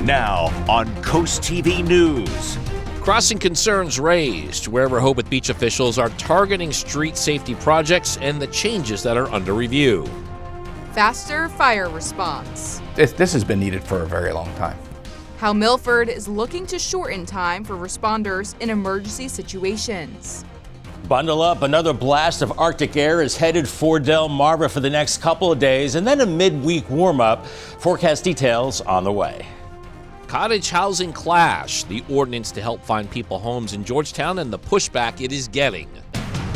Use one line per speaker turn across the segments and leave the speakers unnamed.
Now on Coast TV News.
Crossing concerns raised where Rehoboth Beach officials are targeting street safety projects and the changes that are under review.
Faster fire response.
This has been needed for a very long time.
How Milford is looking to shorten time for responders in emergency situations.
Bundle up, another blast of Arctic air is headed for Delmarva for the next couple of days, and then a midweek warm-up. Forecast details on the way.
Cottage housing clash, the ordinance to help find people homes in Georgetown and the pushback it is getting.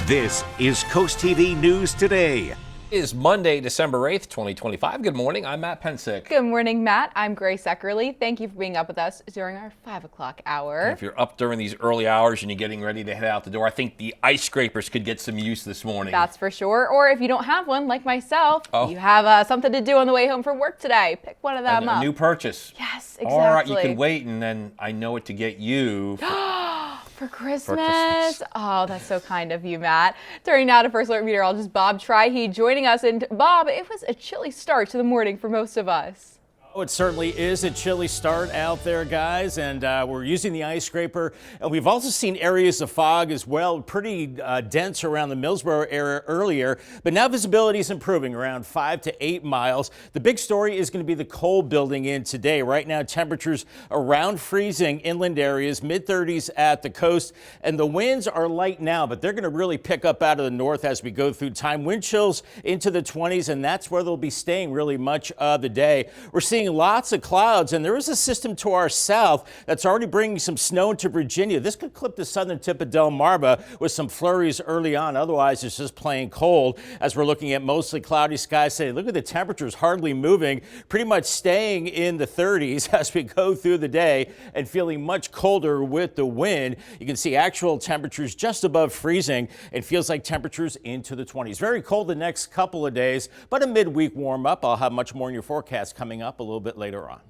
This is Coast TV News Today.
It is Monday, December 8th, 2025. Good morning. I'm Matt Pensick.
Good morning, Matt. I'm Grace Eckerly. Thank you for being up with us during our 5 o'clock hour.
If you're up during these early hours and you're getting ready to head out the door, I think the ice scrapers could get some use this morning.
That's for sure. Or if you don't have one, like myself, you have something to do on the way home from work today. Pick one of them up.
A new purchase.
Yes, exactly.
All right, you can wait, and then I know what to get you.
For Christmas. Oh, that's so kind of you, Matt. Turning now to First Alert meteorologist Bob Trihey joining us. And Bob, it was a chilly start to the morning for most of us.
Oh, it certainly is a chilly start out there, guys, and we're using the ice scraper. And we've also seen areas of fog as well, pretty dense around the Millsboro area earlier, but now visibility is improving around 5 to 8 miles. The big story is going to be the cold building in today. Right now, temperatures around freezing inland areas, mid-30s at the coast, and the winds are light now, but they're going to really pick up out of the north as we go through time. Wind chills into the 20s, and that's where they'll be staying really much of the day. We're seeing lots of clouds, and there is a system to our south that's already bringing some snow into Virginia. This could clip the southern tip of Delmarva with some flurries early on. Otherwise, it's just plain cold as we're looking at mostly cloudy skies today. Look at the temperatures hardly moving, pretty much staying in the 30s as we go through the day and feeling much colder with the wind. You can see actual temperatures just above freezing. It feels like temperatures into the 20s. Very cold the next couple of days, but a midweek warm up. I'll have much more in your forecast coming up a little bit later on.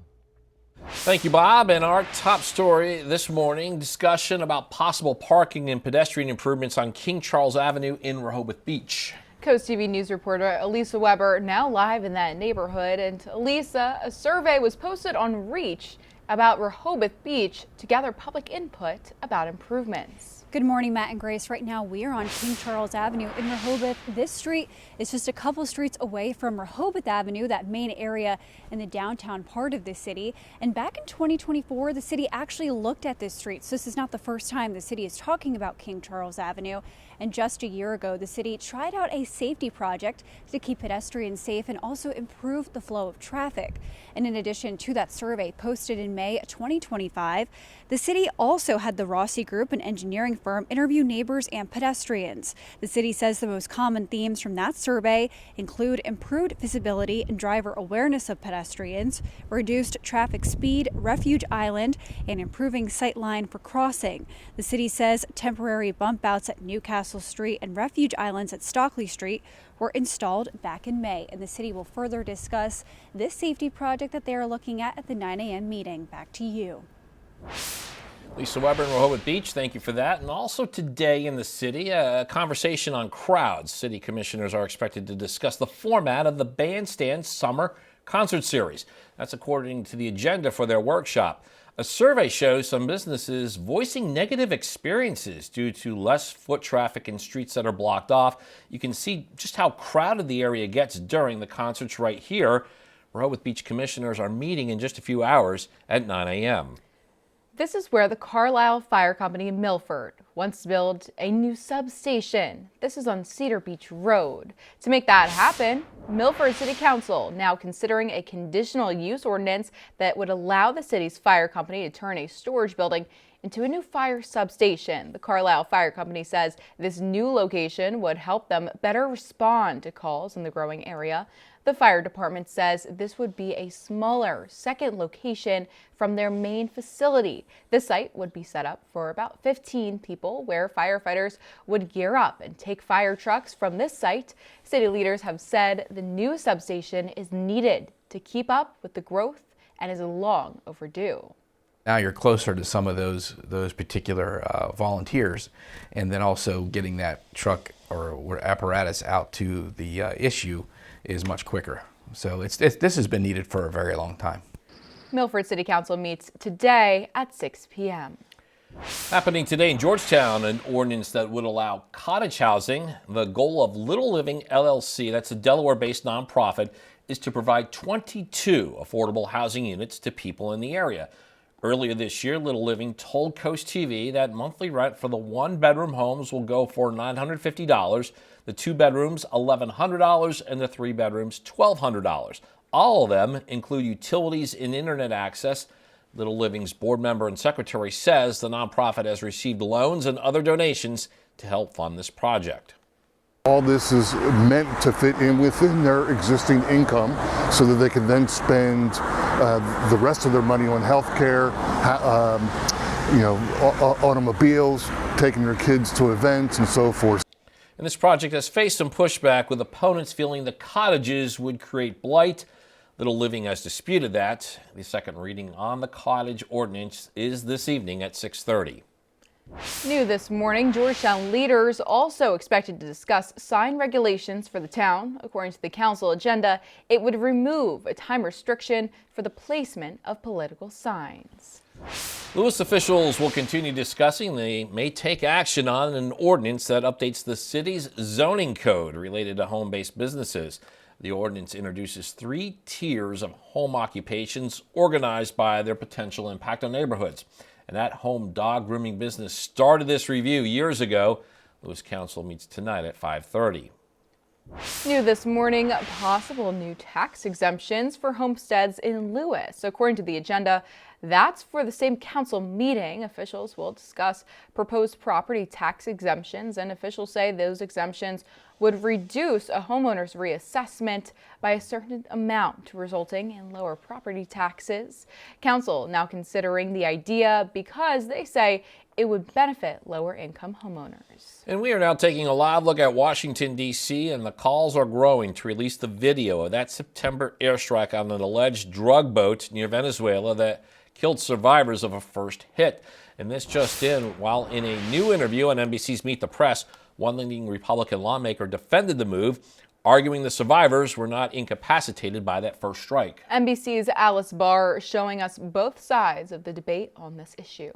Thank you, Bob. And our top story this morning, discussion about possible parking and pedestrian improvements on King Charles Avenue in Rehoboth Beach.
Coast TV News reporter Elisa Weber now live in that neighborhood. And Elisa, a survey was posted on Reach about Rehoboth Beach to gather public input about improvements.
Good morning, Matt and Grace. Right now we are on King Charles Avenue in Rehoboth. This street is just a couple streets away from Rehoboth Avenue, that main area in the downtown part of the city. And back in 2024, the city actually looked at this street. So this is not the first time the city is talking about King Charles Avenue. And just a year ago, the city tried out a safety project to keep pedestrians safe and also improve the flow of traffic. And in addition to that survey posted in May 2025, the city also had the Rossi Group, an engineering firm, interview neighbors and pedestrians. The city says the most common themes from that survey include improved visibility and driver awareness of pedestrians, reduced traffic speed, refuge island, and improving sightline for crossing. The city says temporary bump outs at Newcastle Street and refuge islands at Stockley Street were installed back in May, and the city will further discuss this safety project that they are looking at the 9 a.m. meeting. Back to you.
Lisa Weber in Rehoboth Beach, thank you for that. And also today in the city, a conversation on crowds. City commissioners are expected to discuss the format of the Bandstand Summer Concert Series. That's according to the agenda for their workshop. A survey shows some businesses voicing negative experiences due to less foot traffic in streets that are blocked off. You can see just how crowded the area gets during the concerts right here. Rehoboth Beach commissioners are meeting in just a few hours at 9 a.m.
This is where the Carlisle Fire Company in Milford wants to build a new substation. This is on Cedar Beach Road. To make that happen, Milford City Council now considering a conditional use ordinance that would allow the city's fire company to turn a storage building into a new fire substation. The Carlisle Fire Company says this new location would help them better respond to calls in the growing area. The fire department says this would be a smaller second location from their main facility. The site would be set up for about 15 people, where firefighters would gear up and take fire trucks from this site. City leaders have said the new substation is needed to keep up with the growth and is long overdue.
Now you're closer to some of those particular volunteers, and then also getting that truck or apparatus out to the issue is much quicker. So this has been needed for a very long time.
Milford City Council meets today at 6 p.m.
Happening today in Georgetown, an ordinance that would allow cottage housing. The goal of Little Living LLC, that's a Delaware-based nonprofit, is to provide 22 affordable housing units to people in the area. Earlier this year, Little Living told CoastTV that monthly rent for the one-bedroom homes will go for $950, the two bedrooms $1,100, and the three bedrooms $1,200. All of them include utilities and internet access. Little Living's board member and secretary says the nonprofit has received loans and other donations to help fund this project.
All this is meant to fit in within their existing income so that they can then spend the rest of their money on health care, automobiles, taking their kids to events and so forth.
And this project has faced some pushback, with opponents feeling the cottages would create blight. Little Living has disputed that. The second reading on the cottage ordinance is this evening at 6:30.
New this morning, Georgetown leaders also expected to discuss sign regulations for the town. According to the council agenda, it would remove a time restriction for the placement of political signs.
Lewis officials will continue discussing. They may take action on an ordinance that updates the city's zoning code related to home-based businesses. The ordinance introduces 3 tiers of home occupations organized by their potential impact on neighborhoods. And that home dog grooming business started this review years ago. Lewis Council meets tonight at 5:30.
New this morning, possible new tax exemptions for homesteads in Lewis. According to the agenda, that's for the same council meeting. Officials will discuss proposed property tax exemptions, and officials say those exemptions would reduce a homeowner's reassessment by a certain amount, resulting in lower property taxes. Council now considering the idea because they say it would benefit lower-income homeowners.
And we are now taking a live look at Washington, D.C., and the calls are growing to release the video of that September airstrike on an alleged drug boat near Venezuela that killed survivors of a first hit. And this just in, while in a new interview on NBC's Meet the Press, one leading Republican lawmaker defended the move, arguing the survivors were not incapacitated by that first strike.
NBC's Alice Barr showing us both sides of the debate on this issue.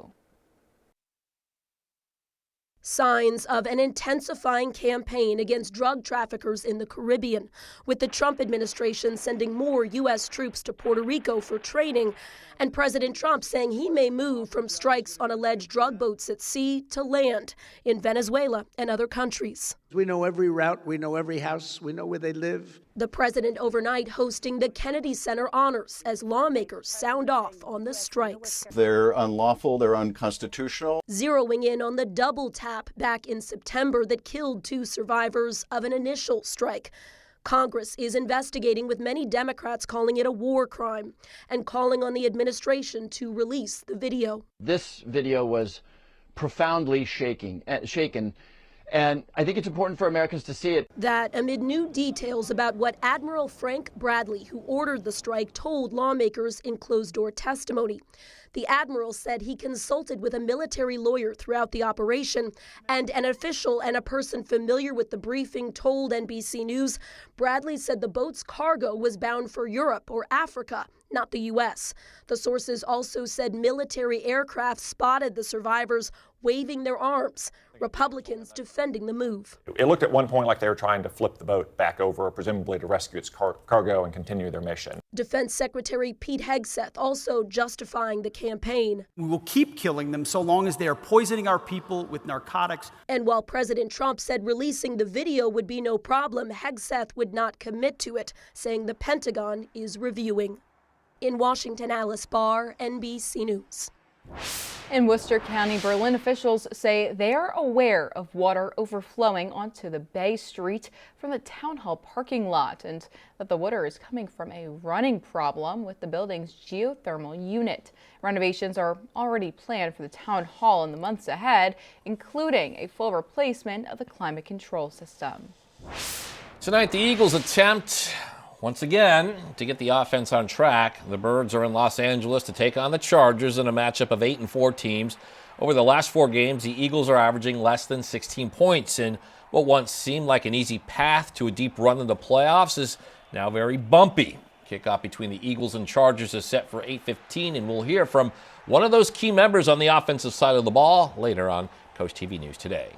Signs of an intensifying campaign against drug traffickers in the Caribbean, with the Trump administration sending more U.S. troops to Puerto Rico for training, and President Trump saying he may move from strikes on alleged drug boats at sea to land in Venezuela and other countries.
We know every route, we know every house, we know where they live.
The president overnight hosting the Kennedy Center honors as lawmakers sound off on the strikes.
They're unlawful, they're unconstitutional.
Zeroing in on the double tap back in September that killed 2 survivors of an initial strike. Congress is investigating, with many Democrats calling it a war crime and calling on the administration to release the video.
This video was profoundly shaken, and I think it's important for Americans to see it.
That amid new details about what Admiral Frank Bradley, who ordered the strike, told lawmakers in closed-door testimony. The admiral said he consulted with a military lawyer throughout the operation, and an official and a person familiar with the briefing told NBC News Bradley said the boat's cargo was bound for Europe or Africa, not the U.S. The sources also said military aircraft spotted the survivors waving their arms, Republicans defending the move.
It looked at one point like they were trying to flip the boat back over, presumably to rescue its cargo and continue their mission.
Defense Secretary Pete Hegseth also justifying the campaign.
We will keep killing them so long as they are poisoning our people with narcotics.
And while President Trump said releasing the video would be no problem, Hegseth would not commit to it, saying the Pentagon is reviewing. In Washington, Alice Barr, NBC News.
In Worcester County, Berlin officials say they are aware of water overflowing onto the Bay Street from the town hall parking lot, and that the water is coming from a running problem with the building's geothermal unit. Renovations are already planned for the town hall in the months ahead, including a full replacement of the climate control system.
Tonight, the Eagles attempt once again to get the offense on track. The Birds are in Los Angeles to take on the Chargers in a matchup of 8-4 teams. Over the last 4 games, the Eagles are averaging less than 16 points, and what once seemed like an easy path to a deep run in the playoffs is now very bumpy. Kickoff between the Eagles and Chargers is set for 8:15, and we'll hear from one of those key members on the offensive side of the ball later on Coast TV News Today.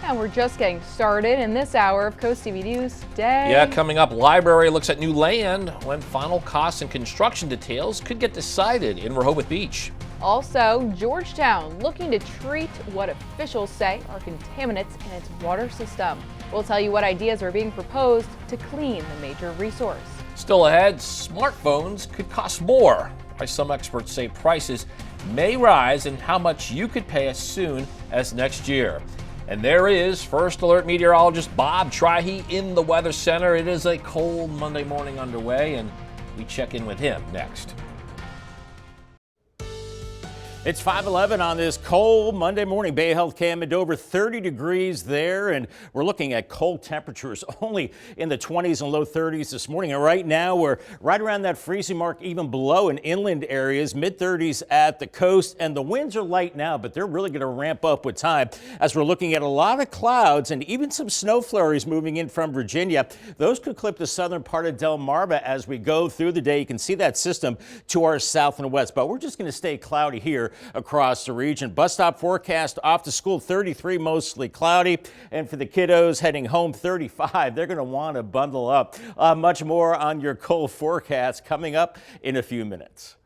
And we're just getting started in this hour of Coast TV News Today.
Yeah, coming up, Library looks at new land when final costs and construction details could get decided in Rehoboth Beach.
Also, Georgetown looking to treat what officials say are contaminants in its water system. We'll tell you what ideas are being proposed to clean the major resource.
Still ahead, smartphones could cost more. Why some experts say prices may rise and how much you could pay as soon as next year. And there is First Alert meteorologist Bob Trihey in the Weather Center. It is a cold Monday morning underway, and we check in with him next.
It's 5:11 on this cold Monday morning. Bay Health Cam and over 30 degrees there, and we're looking at cold temperatures only in the 20s and low 30s this morning. And right now we're right around that freezing mark, even below in inland areas, mid-30s at the coast. And the winds are light now, but they're really going to ramp up with time as we're looking at a lot of clouds and even some snow flurries moving in from Virginia. Those could clip the southern part of Delmarva as we go through the day. You can see that system to our south and west, but we're just going to stay cloudy here across the region. Bus stop forecast off to school 33, mostly cloudy. And for the kiddos heading home 35, they're going to want to bundle up. Much more on your cold forecast coming up in a few minutes.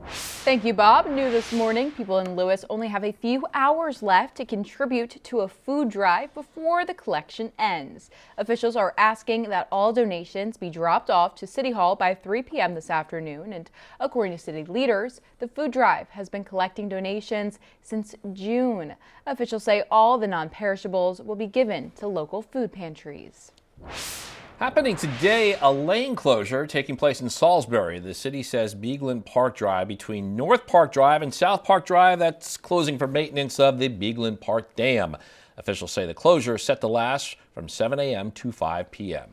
Thank you, Bob. New this morning, people in Lewis only have a few hours left to contribute to a food drive before the collection ends. Officials are asking that all donations be dropped off to City Hall by 3 p.m. this afternoon. And according to city leaders, the food drive has been collecting donations since June. Officials say all the non-perishables will be given to local food pantries.
Happening today, a lane closure taking place in Salisbury. The city says Beagland Park Drive between North Park Drive and South Park Drive, that's closing for maintenance of the Beagland Park Dam. Officials say the closure is set to last from 7 a.m. to 5 p.m.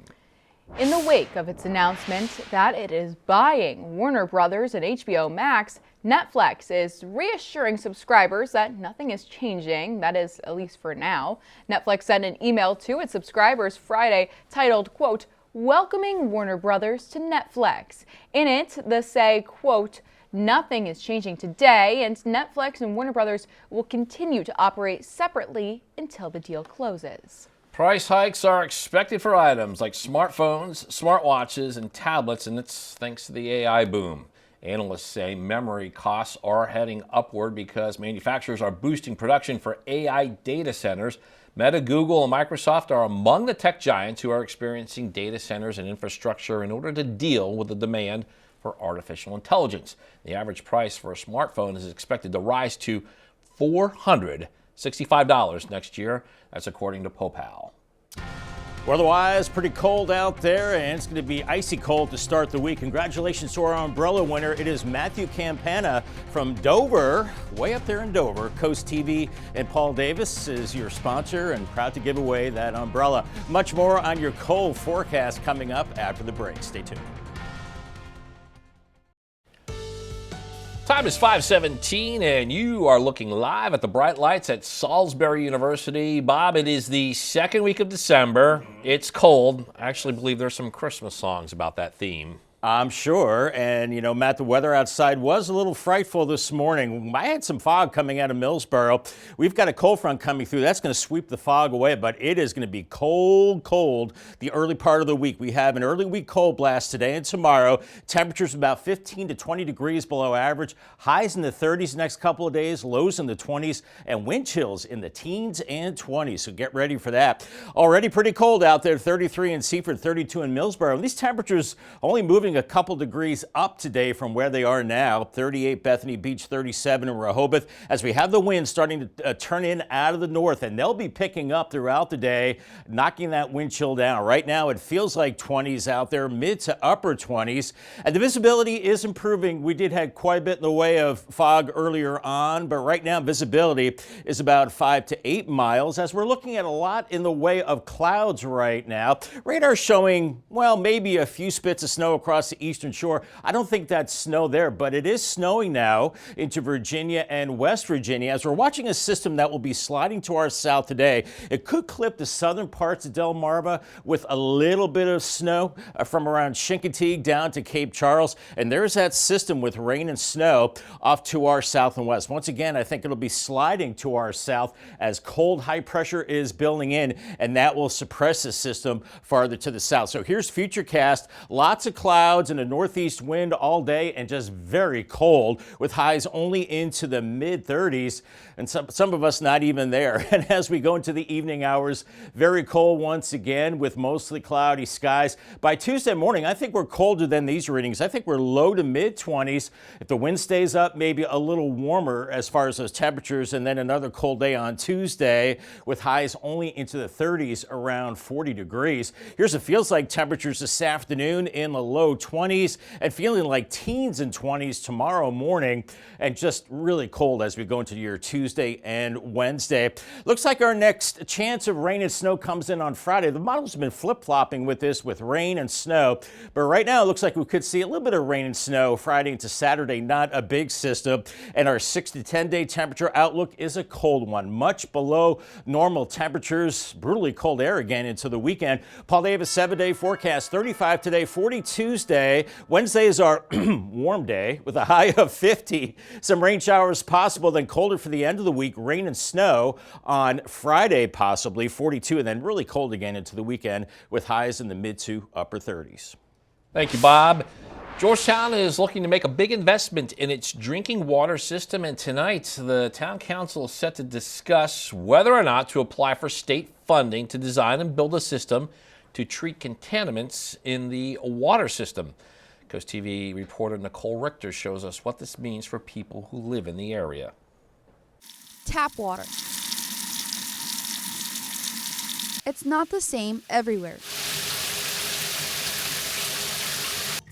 In the wake of its announcement that it is buying Warner Brothers and HBO Max, Netflix is reassuring subscribers that nothing is changing, that is, at least for now. Netflix sent an email to its subscribers Friday titled, quote, "Welcoming Warner Brothers to Netflix." In it, they say, quote, "Nothing is changing today, and Netflix and Warner Brothers will continue to operate separately until the deal closes."
Price hikes are expected for items like smartphones, smartwatches, and tablets, and it's thanks to the AI boom. Analysts say memory costs are heading upward because manufacturers are boosting production for AI data centers. Meta, Google, and Microsoft are among the tech giants who are experiencing data centers and infrastructure in order to deal with the demand for artificial intelligence. The average price for a smartphone is expected to rise to $465 next year. That's according to Popal.
Weather-wise, pretty cold out there, and it's going to be icy cold to start the week. Congratulations to our umbrella winner. It is Matthew Campana from Dover, way up there in Dover. Coast TV and Paul Davis is your sponsor and proud to give away that umbrella. Much more on your cold forecast coming up after the break. Stay tuned.
Time is 5:17, and you are looking live at the bright lights at Salisbury University. Bob, it is the second week of December. It's cold. I actually believe there's some Christmas songs about that theme.
I'm sure. And, you know, Matt, the weather outside was a little frightful this morning. I had some fog coming out of Millsboro. We've got a cold front coming through. That's going to sweep the fog away, but it is going to be cold, cold the early part of the week. We have an early week cold blast today and tomorrow. Temperatures about 15 to 20 degrees below average. Highs in the 30s the next couple of days, lows in the 20s, and wind chills in the teens and 20s. So get ready for that. Already pretty cold out there, 33 in Seaford, 32 in Millsboro. And these temperatures only moving a couple degrees up today from where they are now. 38 Bethany Beach, 37 in Rehoboth, as we have the wind starting to turn in out of the north, and they'll be picking up throughout the day, knocking that wind chill down. Right now it feels like 20s out there, mid to upper 20s, and the visibility is improving. We did have quite a bit in the way of fog earlier on, but right now visibility is about 5 to 8 miles as we're looking at a lot in the way of clouds right now. Radar showing, well, maybe a few spits of snow across across the eastern shore. I don't think that's snow there, but it is snowing now into Virginia and West Virginia as we're watching a system that will be sliding to our south today. It could clip the southern parts of Delmarva with a little bit of snow from around Chincoteague down to Cape Charles. And there's that system with rain and snow off to our south and west. Once again, I think it'll be sliding to our south as cold high pressure is building in, and that will suppress the system farther to the south. So here's Futurecast. Lots of clouds and a northeast wind all day and just very cold with highs only into the mid-30s and some of us not even there. And as we go into the evening hours, very cold once again with mostly cloudy skies. By Tuesday morning, I think we're colder than these readings. I think we're low to mid-20s. If the wind stays up, maybe a little warmer as far as those temperatures, and then another cold day on Tuesday with highs only into the 30s, around 40 degrees. Here's what feels like temperatures this afternoon in the low 20s and feeling like teens and 20s tomorrow morning, and just really cold as we go into your Tuesday and Wednesday. Looks like our next chance of rain and snow comes in on Friday. The model's been flip-flopping with this, with rain and snow, but right now it looks like we could see a little bit of rain and snow Friday into Saturday, not a big system, and our 6 to 10 day temperature outlook is a cold one, much below normal temperatures. Brutally cold air again into the weekend. Paul Davis 7-day forecast, 35 today, 40 Tuesday. Wednesday is our warm day with a high of 50. Some rain showers possible, then colder for the end of the week. Rain and snow on Friday possibly, 42, and then really cold again into the weekend with highs in the mid to upper 30s.
Thank you, Bob. Georgetown is looking to make a big investment in its drinking water system, and tonight the town council is set to discuss whether or not to apply for state funding to design and build a system to treat contaminants in the water system. CoastTV reporter Nicole Richter shows us what this means for people who live in the area.
Tap water. It's not the same everywhere.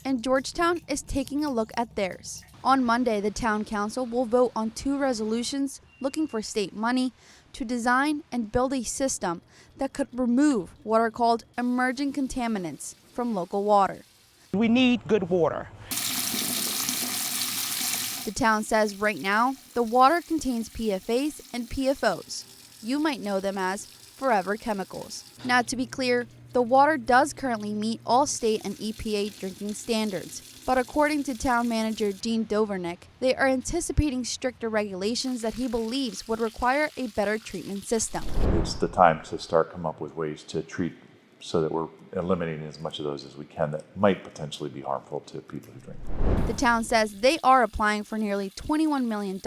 And Georgetown is taking a look at theirs. On Monday, the town council will vote on 2 resolutions looking for state money to design and build a system that could remove what are called emerging contaminants from local water.
We need good water.
The town says right now, the water contains PFAs and PFOs. You might know them as forever chemicals. Now, to be clear, the water does currently meet all state and EPA drinking standards, but according to town manager Dean Dovernick, they are anticipating stricter regulations that he believes would require a better treatment system.
It's the time to start come up with ways to treat so that we're eliminating as much of those as we can that might potentially be harmful to people who drink.
The town says they are applying for nearly $21 million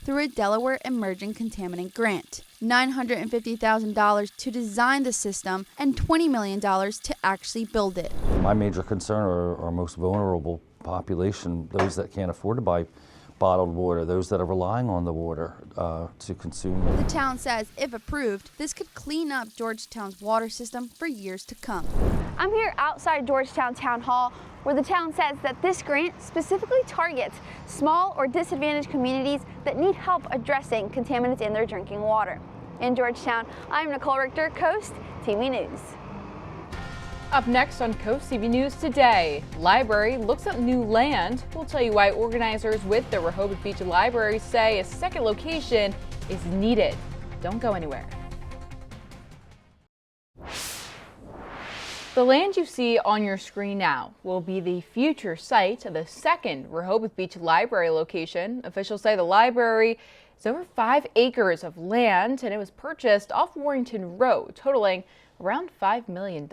through a Delaware Emerging Contaminant Grant, $950,000 to design the system, and $20 million to actually build it.
My major concern are our most vulnerable population, those that can't afford to buy bottled water, those that are relying on the water to consume.
The town says, if approved, this could clean up Georgetown's water system for years to come.
I'm here outside Georgetown Town Hall, where the town says that this grant specifically targets small or disadvantaged communities that need help addressing contaminants in their drinking water. In Georgetown, I'm Nicole Richter, Coast TV News.
Up next on Coast TV News today, library looks up new land. We'll tell you why organizers with the Rehoboth Beach Library say a second location is needed. Don't go anywhere. The land you see on your screen now will be the future site of the second Rehoboth Beach Library location. Officials say the library is over 5 acres of land, and it was purchased off Warrington Road, totaling around $5 million.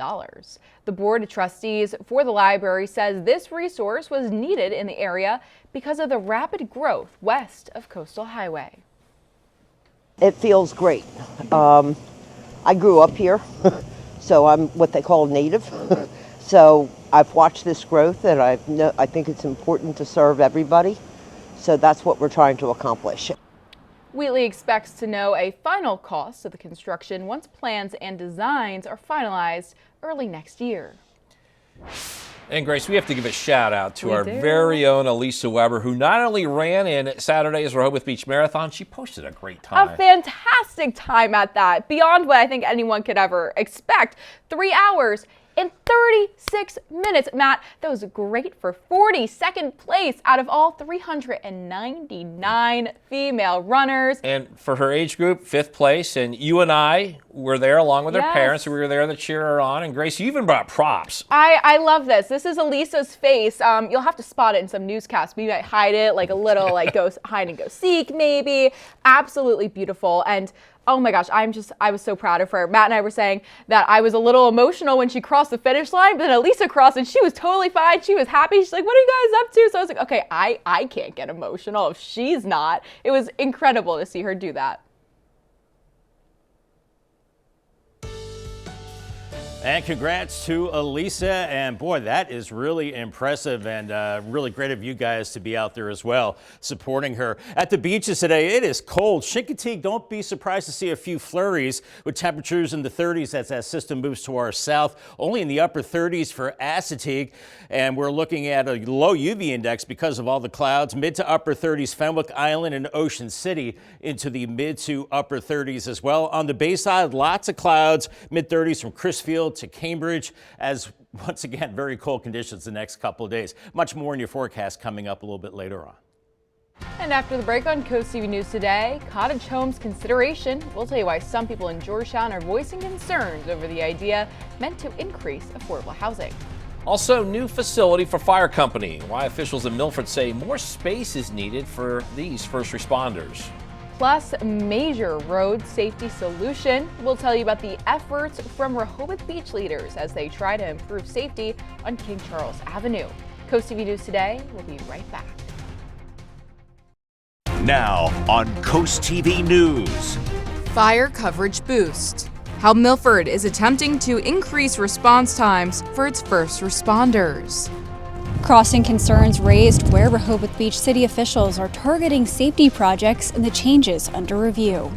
The Board of Trustees for the library says this resource was needed in the area because of the rapid growth west of Coastal Highway.
It feels great. I grew up here, so I'm what they call native. So I've watched this growth, and I think it's important to serve everybody. So that's what we're trying to accomplish.
Wheatley expects to know a final cost of the construction once plans and designs are finalized early next year.
And Grace, we have to give a shout out to our very own Elisa Weber, who not only ran in Saturday's Rehoboth Beach Marathon, she posted a great time.
A fantastic time at that, beyond what I think anyone could ever expect. 3 hours in 36 minutes. Matt, that was great for 42nd place out of all 399 female runners.
And for her age group, 5th place. And you and I were there along with her parents. We were there to cheer her on. And Grace, you even brought props.
I love this. This is Elisa's face. You'll have to spot it in some newscasts. We might hide it like a little like go hide and go seek maybe. Absolutely beautiful. And oh my gosh, I was so proud of her. Matt and I were saying that I was a little emotional when she crossed the finish line, but then Elisa crossed and she was totally fine. She was happy. She's like, what are you guys up to? So I was like, okay, I can't get emotional if she's not. It was incredible to see her do that.
And congrats to Elisa. And boy, that is really impressive and really great of you guys to be out there as well, supporting her. At the beaches today, it is cold. Chincoteague, don't be surprised to see a few flurries with temperatures in the 30s as that system moves to our south. Only in the upper 30s for Assateague. And we're looking at a low UV index because of all the clouds. Mid to upper 30s, Fenwick Island and Ocean City into the mid to upper 30s as well. On the Bayside, lots of clouds, mid 30s from Crisfield to Cambridge, as once again, very cold conditions the next couple of days. Much more in your forecast coming up a little bit later on.
And after the break on Coast TV News Today, cottage homes consideration. We'll tell you why some people in Georgetown are voicing concerns over the idea meant to increase affordable housing.
Also, new facility for fire company. Why officials in Milford say more space is needed for these first responders.
Plus, major road safety solution. We'll tell you about the efforts from Rehoboth Beach leaders as they try to improve safety on King Charles Avenue. Coast TV News Today. We'll be right back.
Now on Coast TV News.
Fire coverage boost. How Milford is attempting to increase response times for its first responders.
Crossing concerns raised where Rehoboth Beach city officials are targeting safety projects and the changes under review.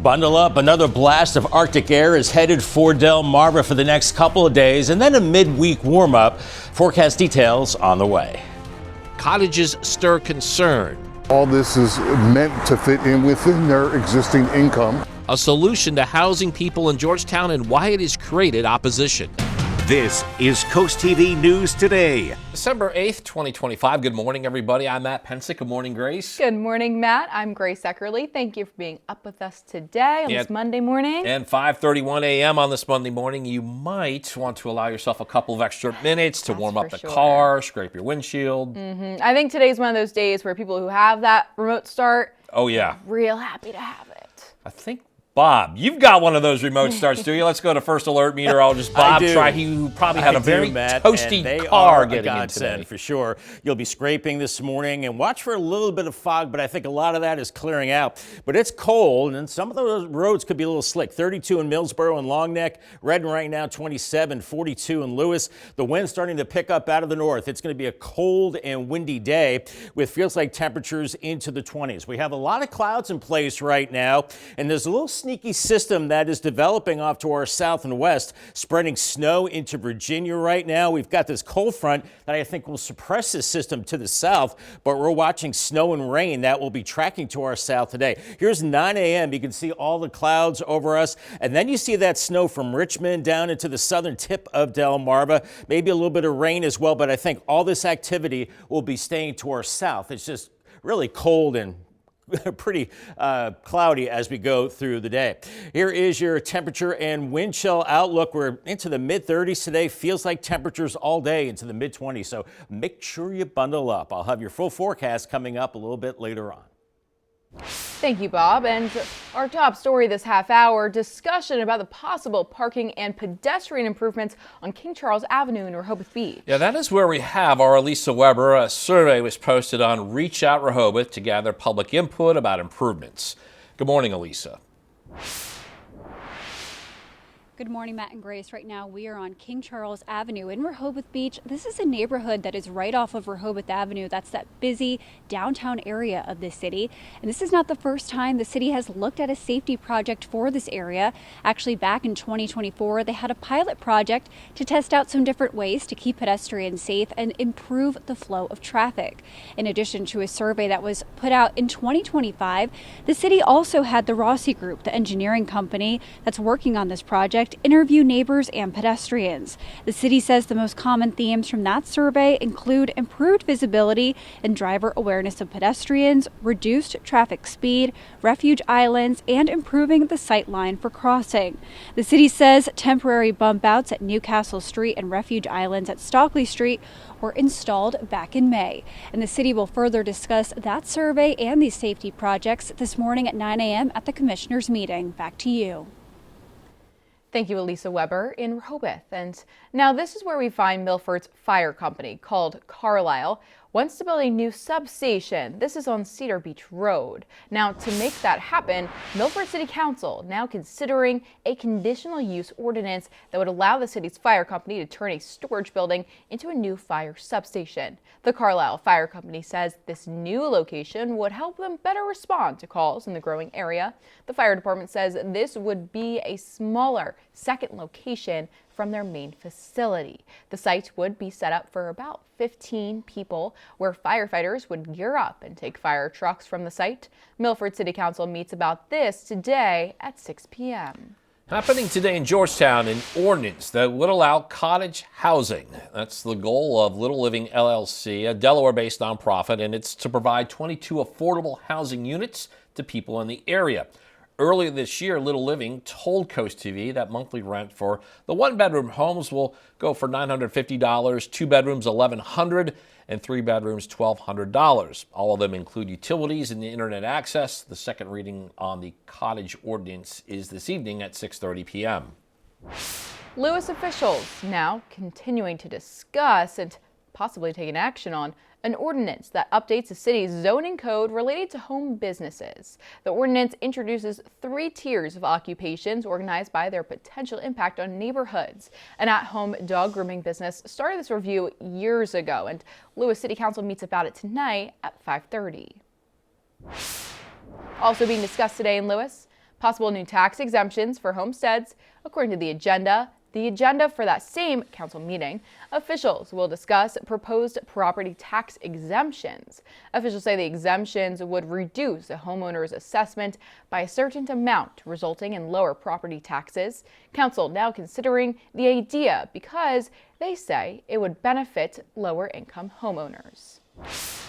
Bundle up, another blast of Arctic air is headed for Delmarva for the next couple of days, and then a midweek warm-up. Forecast details on the way.
Cottages stir concern.
All this is meant to fit in within their existing income.
A solution to housing people in Georgetown and why it has created opposition. This is Coast TV News Today.
December 8th, 2025. Good morning, everybody. I'm Matt Pensick. Good morning, Grace.
Good morning, Matt. I'm Grace Eckerly. Thank you for being up with us today on this Monday morning.
And 5:31 a.m. on this Monday morning, you might want to allow yourself a couple of extra minutes to warm up the car, scrape your windshield.
I think today's one of those days where people who have that remote start,
oh yeah,
real happy to have it.
I think Bob, you've got one of those remote starts, do you? Let's go to first alert meteorologist Bob. Try. He probably had a very toasty car getting in today.
For sure. You'll be scraping this morning and watch for a little bit of fog, but I think a lot of that is clearing out. But it's cold, and some of those roads could be a little slick. 32 in Millsboro and Long Neck. Redden right now, 27, 42 in Lewis. The wind's starting to pick up out of the north. It's going to be a cold and windy day with feels like temperatures into the 20s. We have a lot of clouds in place right now, and there's a little sneaky system that is developing off to our south and west, spreading snow into Virginia right now. We've got this cold front that I think will suppress this system to the south, but we're watching snow and rain that will be tracking to our south today. Here's 9 a.m. You can see all the clouds over us, and then you see that snow from Richmond down into the southern tip of Delmarva. Maybe a little bit of rain as well, but I think all this activity will be staying to our south. It's just really cold and pretty cloudy as we go through the day. Here is your temperature and wind chill outlook. We're into the mid-30s today. Feels like temperatures all day into the mid-20s, so make sure you bundle up. I'll have your full forecast coming up a little bit later on.
Thank you, Bob. And our top story this half hour, discussion about the possible parking and pedestrian improvements on King Charles Avenue in Rehoboth Beach.
Yeah, that is where we have our Elisa Weber. A survey was posted on Reach Out Rehoboth to gather public input about improvements. Good morning, Elisa.
Good morning, Matt and Grace. Right now we are on King Charles Avenue in Rehoboth Beach. This is a neighborhood that is right off of Rehoboth Avenue. That's that busy downtown area of the city. And this is not the first time the city has looked at a safety project for this area. Actually, back in 2024, they had a pilot project to test out some different ways to keep pedestrians safe and improve the flow of traffic. In addition to a survey that was put out in 2025, the city also had the Rossi Group, the engineering company that's working on this project, project interview neighbors and pedestrians. The city says the most common themes from that survey include improved visibility and driver awareness of pedestrians, reduced traffic speed, refuge islands, and improving the sight line for crossing. The city says temporary bump outs at Newcastle Street and refuge islands at Stockley Street were installed back in May. And the city will further discuss that survey and these safety projects this morning at 9 a.m. at the commissioners' meeting. Back to you.
Thank you, Elisa Weber in Rehoboth. And now this is where we find Milford's fire company, called Carlisle, wants to build a new substation. This is on Cedar Beach Road. Now, to make that happen, Milford City Council now considering a conditional use ordinance that would allow the city's fire company to turn a storage building into a new fire substation. The Carlisle Fire Company says this new location would help them better respond to calls in the growing area. The fire department says this would be a smaller second location from their main facility. The site would be set up for about 15 people, where firefighters would gear up and take fire trucks from the site. Milford City Council meets about this today at 6 p.m.
Happening today in Georgetown, an ordinance that would allow cottage housing. That's the goal of Little Living LLC, a Delaware-based nonprofit, and it's to provide 22 affordable housing units to people in the area. Earlier this year, Little Living told CoastTV that monthly rent for the one-bedroom homes will go for $950, 2 bedrooms $1,100, and 3 bedrooms $1,200. All of them include utilities and internet access. The second reading on the cottage ordinance is this evening at 6:30 p.m.
Lewis officials now continuing to discuss and possibly taking action on an ordinance that updates the city's zoning code related to home businesses. The ordinance introduces 3 tiers of occupations organized by their potential impact on neighborhoods. An at-home dog grooming business started this review years ago, and Lewis City Council meets about it tonight at 5:30. Also being discussed today in Lewis, possible new tax exemptions for homesteads. According to the agenda for that same council meeting, officials will discuss proposed property tax exemptions. Officials say the exemptions would reduce a homeowner's assessment by a certain amount, resulting in lower property taxes. Council now considering the idea because they say it would benefit lower income homeowners.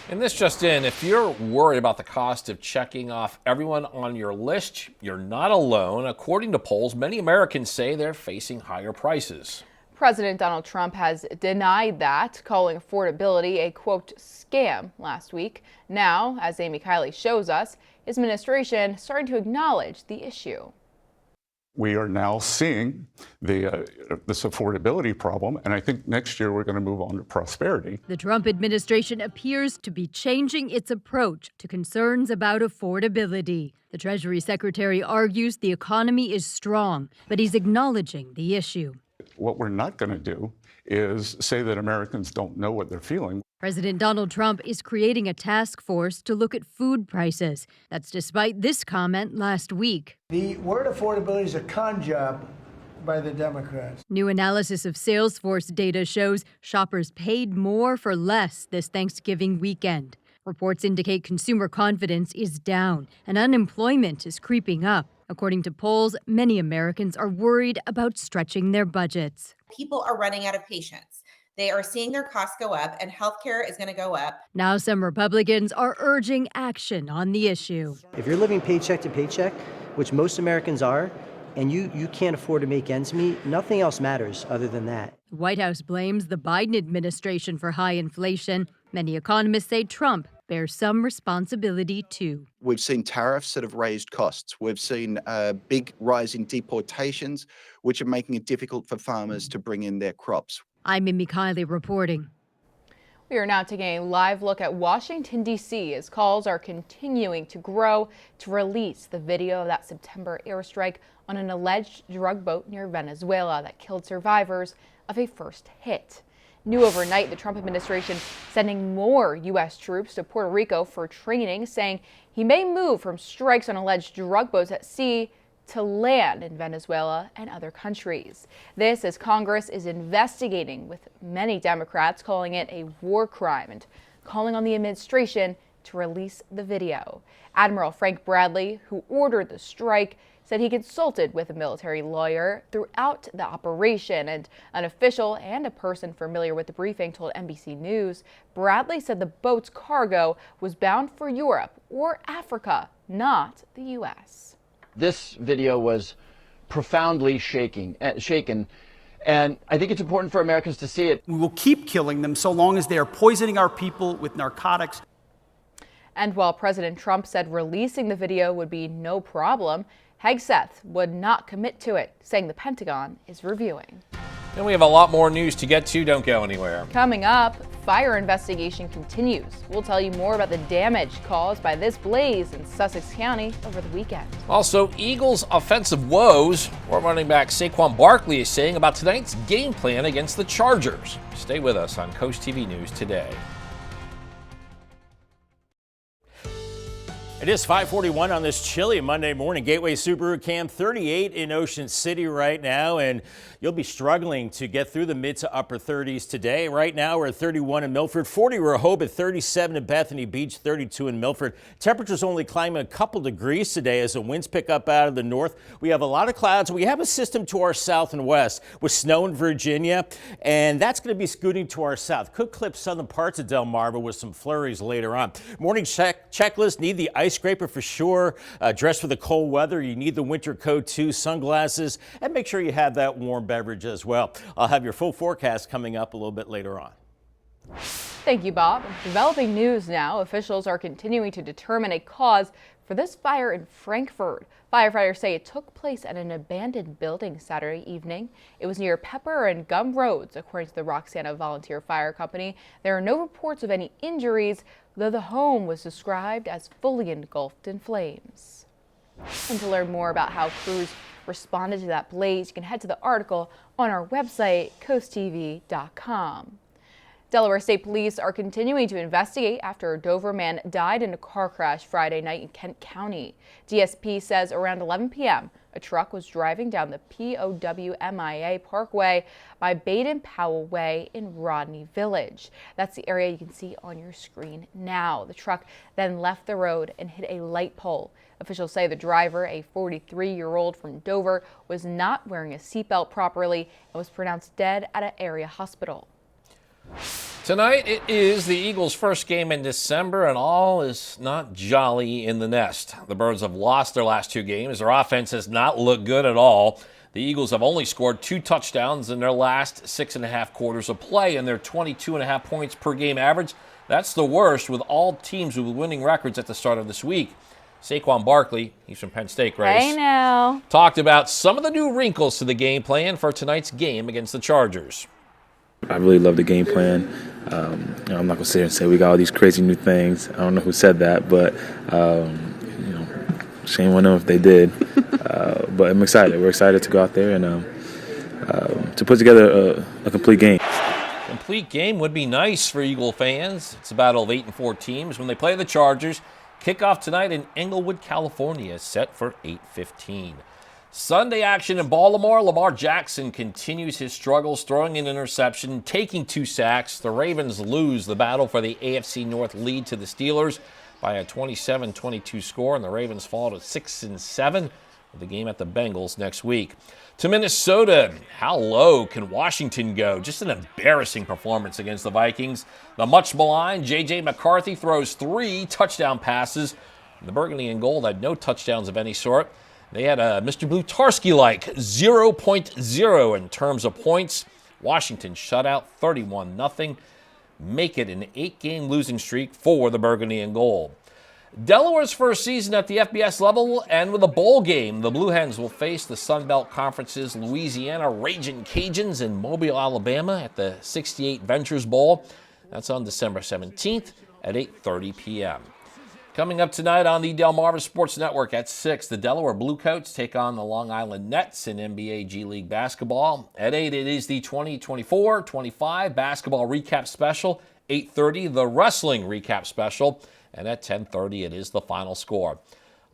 And this just in, if you're worried about the cost of checking off everyone on your list, you're not alone. According to polls, many Americans say they're facing higher prices.
President Donald Trump has denied that, calling affordability a, quote, scam last week. Now, as Amy Kiley shows us, his administration starting to acknowledge the issue.
We are now seeing this affordability problem, and I think next year we're going to move on to prosperity.
The Trump administration appears to be changing its approach to concerns about affordability. The Treasury Secretary argues the economy is strong, but he's acknowledging the issue.
What we're not going to do is say that Americans don't know what they're feeling.
President Donald Trump is creating a task force to look at food prices. That's despite this comment last week.
The word affordability is a con job by the Democrats.
New analysis of Salesforce data shows shoppers paid more for less this Thanksgiving weekend. Reports indicate consumer confidence is down and unemployment is creeping up. According to polls, many Americans are worried about stretching their budgets.
People are running out of patience. They are seeing their costs go up, and healthcare is going to go up.
Now some Republicans are urging action on the issue.
If you're living paycheck to paycheck, which most Americans are, and you can't afford to make ends meet, nothing else matters other than that.
The White House blames the Biden administration for high inflation. Many economists say Trump bears some responsibility too.
We've seen tariffs that have raised costs. We've seen a big rise in deportations, which are making it difficult for farmers to bring in their crops.
I'm Amy Kiley reporting.
We are now taking a live look at Washington, D.C. as calls are continuing to grow to release the video of that September airstrike on an alleged drug boat near Venezuela that killed survivors of a first hit. New overnight, the Trump administration sending more U.S. troops to Puerto Rico for training, saying he may move from strikes on alleged drug boats at sea to land in Venezuela and other countries. This as Congress is investigating, with many Democrats calling it a war crime and calling on the administration to release the video. Admiral Frank Bradley, who ordered the strike, said he consulted with a military lawyer throughout the operation, and an official and a person familiar with the briefing told NBC News Bradley said the boat's cargo was bound for Europe or Africa, not the U.S.
This video was profoundly shaken, and I think it's important for Americans to see it.
We will keep killing them so long as they are poisoning our people with narcotics.
And while President Trump said releasing the video would be no problem, Hegseth would not commit to it, saying the Pentagon is reviewing.
And we have a lot more news to get to. Don't go anywhere.
Coming up, fire investigation continues. We'll tell you more about the damage caused by this blaze in Sussex County over the weekend.
Also, Eagles' offensive woes. Our running back Saquon Barkley is saying about tonight's game plan against the Chargers. Stay with us on Coast TV News today.
It is 5:41 on this chilly Monday morning. Gateway Subaru Cam 38 in Ocean City right now, and you'll be struggling to get through the mid to upper 30s today. Right now we're at 31 in Milford, 40 Rehoboth, 37 in Bethany Beach, 32 in Milford. Temperatures only climbing a couple degrees today as the winds pick up out of the north. We have a lot of clouds. We have a system to our south and west with snow in Virginia, and that's going to be scooting to our south. Could clip southern parts of Delmarva with some flurries later on. Morning checklist, need the ice scraper for sure. Dress for the cold weather. You need the winter coat too, sunglasses, and make sure you have that warm beverage as well. I'll have your full forecast coming up a little bit later on.
Thank you, Bob. Developing news now. Officials are continuing to determine a cause for this fire in Frankfort. Firefighters say it took place at an abandoned building Saturday evening. It was near Pepper and Gum Roads, according to the Roxana Volunteer Fire Company. There are no reports of any injuries, though the home was described as fully engulfed in flames. And to learn more about how crews responded to that blaze, you can head to the article on our website, coasttv.com. Delaware State Police are continuing to investigate after a Dover man died in a car crash Friday night in Kent County. DSP says around 11 p.m., a truck was driving down the POWMIA Parkway by Baden-Powell Way in Rodney Village. That's the area you can see on your screen now. The truck then left the road and hit a light pole. Officials say the driver, a 43-year-old from Dover, was not wearing a seatbelt properly and was pronounced dead at an area hospital.
Tonight it is the Eagles' first game in December, and all is not jolly in the nest. The Birds have lost their last two games. Their offense has not looked good at all. The Eagles have only scored 2 touchdowns in their last 6.5 quarters of play, and their 22.5 points per game average. That's the worst with all teams with winning records at the start of this week. Saquon Barkley, he's from Penn State, Grace.
Hey now.
Talked about some of the new wrinkles to the game plan for tonight's game against the Chargers.
I really love the game plan. I'm not going to sit here and say we got all these crazy new things. I don't know who said that, but shame on them if they did. But I'm excited. We're excited to go out there and to put together a complete game.
Complete game would be nice for Eagle fans. It's a battle of 8 and 4 teams when they play the Chargers. Kickoff tonight in Englewood, California, set for 8:15. Sunday action in Baltimore. Lamar Jackson continues his struggles, throwing an interception, taking 2 sacks. The Ravens lose the battle for the AFC North lead to the Steelers by a 27-22 score, and the Ravens fall to 6-7 with the game at the Bengals next week. To Minnesota, how low can Washington go? Just an embarrassing performance against the Vikings. The much maligned J.J. McCarthy throws 3 touchdown passes. The Burgundy and Gold had no touchdowns of any sort. They had a Mr. Blutarski-like 0.0 in terms of points. Washington shut out 31-0. Make it an 8-game losing streak for the Burgundy and Gold. Delaware's first season at the FBS level will end with a bowl game. The Blue Hens will face the Sun Belt Conference's Louisiana Ragin' Cajuns in Mobile, Alabama at the 68 Ventures Bowl. That's on December 17th at 8:30 p.m. Coming up tonight on the Delmarva Sports Network at 6, the Delaware Bluecoats take on the Long Island Nets in NBA G League basketball. At 8, it is the 2024-25 basketball recap special. 8:30, the wrestling recap special. And at 10:30, it is the final score.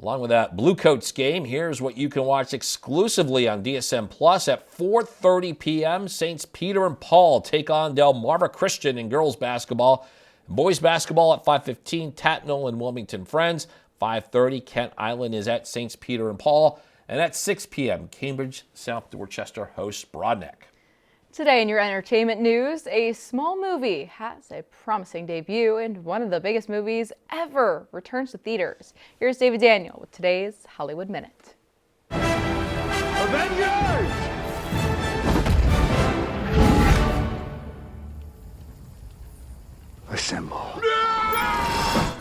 Along with that Bluecoats game, here's what you can watch exclusively on DSM Plus at 4:30 p.m. Saints Peter and Paul take on Delmarva Christian in girls basketball. Boys basketball at 5:15, Tatnall and Wilmington Friends. 5:30, Kent Island is at St. Peter and Paul. And at 6 p.m., Cambridge, South Dorchester hosts Broadneck.
Today in your entertainment news, a small movie has a promising debut, and one of the biggest movies ever returns to theaters. Here's David Daniel with today's Hollywood Minute.
Avengers!
Assemble.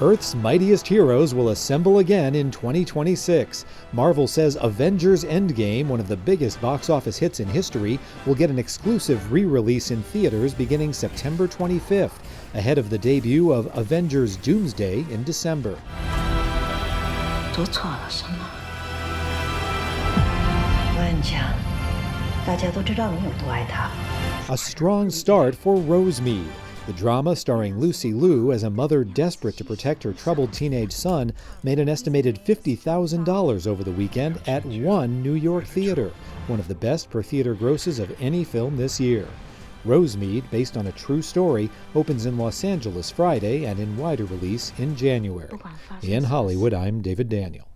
Earth's mightiest heroes will assemble again in 2026. Marvel says Avengers Endgame, one of the biggest box office hits in history, will get an exclusive re-release in theaters beginning September 25th, ahead of the debut of Avengers Doomsday in December. A strong start for Rosemead. The drama, starring Lucy Liu as a mother desperate to protect her troubled teenage son, made an estimated $50,000 over the weekend at one New York theater, one of the best per theater grosses of any film this year. Rosemead, based on a true story, opens in Los Angeles Friday and in wider release in January. In Hollywood, I'm David Daniel.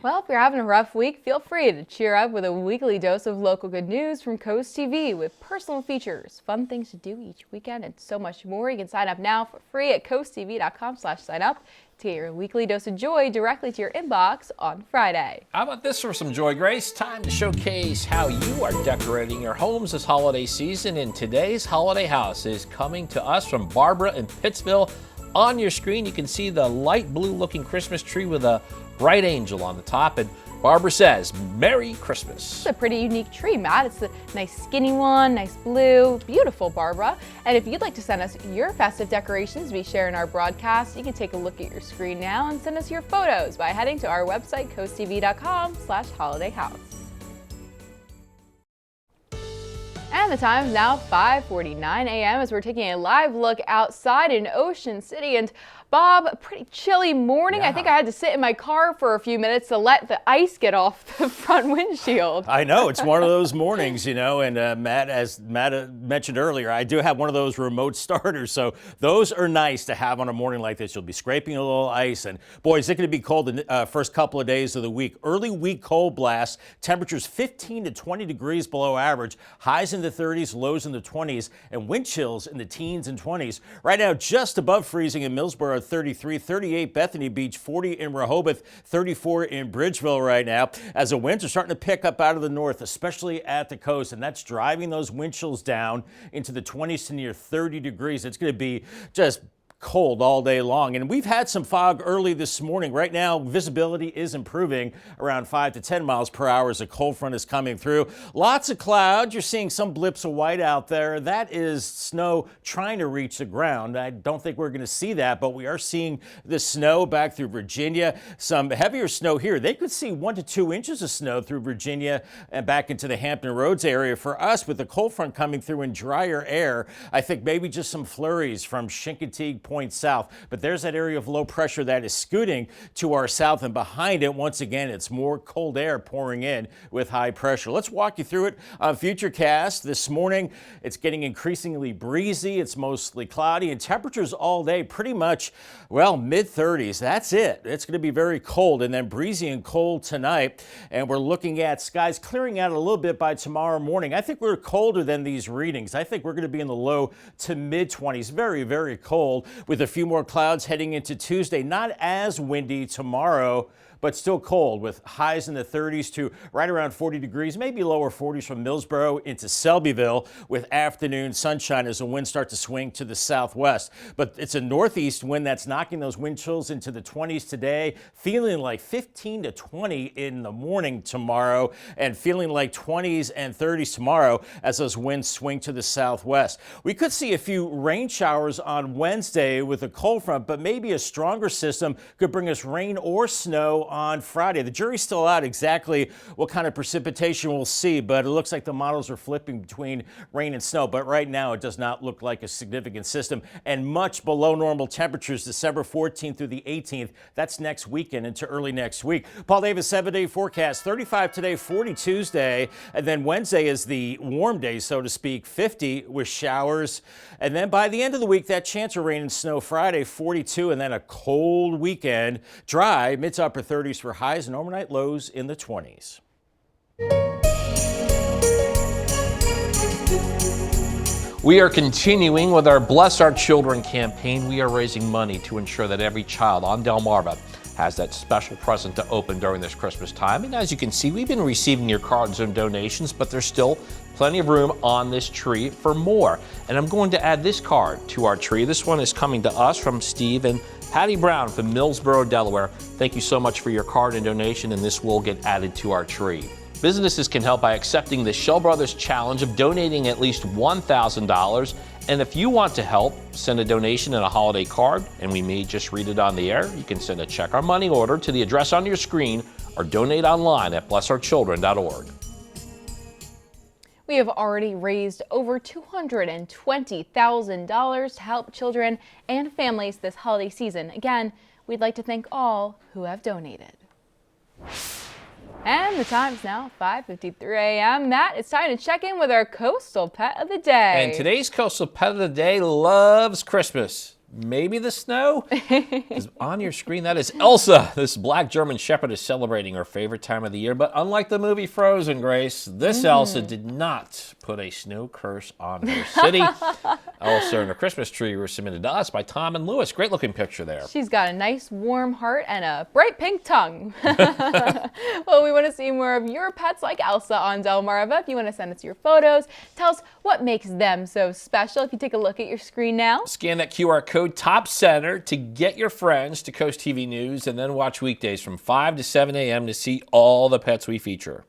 Well, if you're having a rough week, feel free to cheer up with a weekly dose of local good news from Coast TV with personal features, fun things to do each weekend, and so much more. You can sign up now for free at coasttv.com/sign up to get your weekly dose of joy directly to your inbox on Friday.
How about this for some joy, Grace? Time to showcase how you are decorating your homes this holiday season, and today's holiday house is coming to us from Barbara in Pittsville. On your screen, you can see the light blue looking Christmas tree with a bright angel on the top, and Barbara says, Merry Christmas.
It's a pretty unique tree, Matt. It's a nice skinny one, nice blue, beautiful, Barbara. And if you'd like to send us your festive decorations we share in our broadcast, you can take a look at your screen now and send us your photos by heading to our website, coasttv.com/holidayhouse. And the time is now 5:49 a.m. as we're taking a live look outside in Ocean City. And Bob, pretty chilly morning.
Yeah.
I think I had to sit in my car for a few minutes to let the ice get off the front windshield.
I know, it's one of those mornings, you know, and Matt, as Matt mentioned earlier, I do have one of those remote starters, so those are nice to have on a morning like this. You'll be scraping a little ice, and boy, is it going to be cold the first couple of days of the week. Early week cold blast, temperatures 15 to 20 degrees below average, highs in the 30s, lows in the 20s, and wind chills in the teens and 20s. Right now, just above freezing in Millsboro, 33, 38 Bethany Beach, 40 in Rehoboth, 34 in Bridgeville right now, as the winds are starting to pick up out of the north, especially at the coast, and that's driving those wind chills down into the 20s to near 30 degrees. It's going to be just cold all day long. And we've had some fog early this morning. Right now, visibility is improving around 5 to 10 miles per hour as a cold front is coming through. Lots of clouds. You're seeing some blips of white out there. That is snow trying to reach the ground. I don't think we're going to see that, but we are seeing the snow back through Virginia. Some heavier snow here. They could see 1 to 2 inches of snow through Virginia and back into the Hampton Roads area. For us, with the cold front coming through in drier air, I think maybe just some flurries from Chincoteague Point south, but there's that area of low pressure that is scooting to our south, and behind it, once again, it's more cold air pouring in with high pressure. Let's walk you through it on Futurecast. This morning, it's getting increasingly breezy. It's mostly cloudy, and temperatures all day pretty much, well, mid-30s. That's it. It's going to be very cold, and then breezy and cold tonight, and we're looking at skies clearing out a little bit by tomorrow morning. I think we're colder than these readings. I think we're going to be in the low to mid-20s. Very, very cold, with a few more clouds heading into Tuesday. Not as windy tomorrow, but still cold, with highs in the 30s to right around 40 degrees, maybe lower 40s from Millsboro into Selbyville, with afternoon sunshine as the winds start to swing to the southwest. But it's a northeast wind that's knocking those wind chills into the 20s today, feeling like 15 to 20 in the morning tomorrow, and feeling like 20s and 30s tomorrow as those winds swing to the southwest. We could see a few rain showers on Wednesday with a cold front, but maybe a stronger system could bring us rain or snow on Friday. The jury's still out exactly what kind of precipitation we'll see, but it looks like the models are flipping between rain and snow. But right now, it does not look like a significant system, and much below normal temperatures December 14th through the 18th. That's next weekend into early next week. Paul Davis 7-day forecast, 35 today, 40 Tuesday, and then Wednesday is the warm day, so to speak, 50 with showers. And then by the end of the week, that chance of rain and snow Friday, 42, and then a cold weekend. Dry, mid to upper 30s for highs and overnight lows in the 20s.
We are continuing with our Bless Our Children campaign. We are raising money to ensure that every child on Delmarva has that special present to open during this Christmas time. And as you can see, we've been receiving your cards and donations, but there's still plenty of room on this tree for more. And I'm going to add this card to our tree. This one is coming to us from Steve and Patty Brown from Millsboro, Delaware. Thank you so much for your card and donation, and this will get added to our tree. Businesses can help by accepting the Shell Brothers Challenge of donating at least $1,000. And if you want to help, send a donation and a holiday card, and we may just read it on the air. You can send a check or money order to the address on your screen or donate online at blessourchildren.org.
We have already raised over $220,000 to help children and families this holiday season. Again, we'd like to thank all who have donated. And the time is now 5:53 a.m. Matt, it's time to check in with our coastal pet of the day.
And today's coastal pet of the day loves Christmas. Maybe the snow? 'Cause on your screen, that is Elsa. This black German Shepherd is celebrating her favorite time of the year. But unlike the movie Frozen, Grace, this Elsa did not put a snow curse on her city. Elsa and her Christmas tree were submitted to us by Tom and Lewis. Great looking picture there.
She's got a nice warm heart and a bright pink tongue. Well, we want to see more of your pets like Elsa on Delmarva. If you want to send us your photos, tell us what makes them so special. If you take a look at your screen now.
Scan that QR code top center to get your friends to Coast TV News, and then watch weekdays from 5 to 7 a.m. to see all the pets we feature.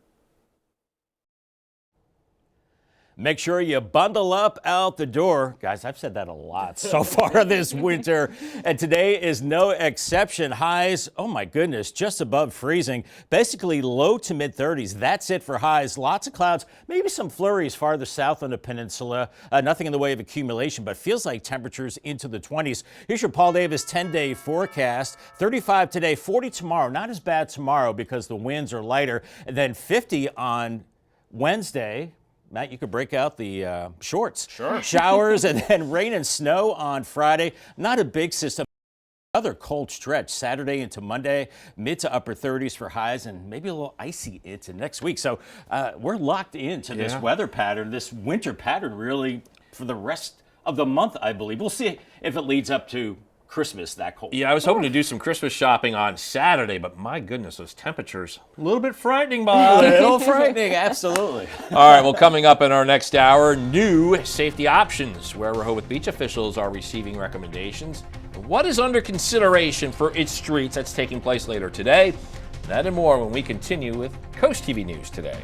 Make sure you bundle up out the door. Guys, I've said that a lot so far this winter, and today is no exception. Highs, oh my goodness, just above freezing. Basically low to mid 30s. That's it for highs. Lots of clouds, maybe some flurries farther south on the peninsula. Nothing in the way of accumulation, but feels like temperatures into the 20s. Here's your Paul Davis 10-day forecast. 35 today, 40 tomorrow. Not as bad tomorrow because the winds are lighter. And then 50 on Wednesday. Matt, you could break out the shorts.
Sure.
Showers and then rain and snow on Friday. Not a big system. Another cold stretch Saturday into Monday, mid to upper 30s for highs and maybe a little icy into next week. So we're locked into this weather pattern, this winter pattern really for the rest of the month, I believe. We'll see if it leads up to Christmas that cold.
Yeah, I was hoping to do some Christmas shopping on Saturday, but my goodness, those temperatures, a little bit frightening, Bob.
A little frightening, absolutely.
All right, well, coming up in our next hour, new safety options, where Rehoboth Beach officials are receiving recommendations. What is under consideration for its streets? That's taking place later today. That and more when we continue with Coast TV News Today.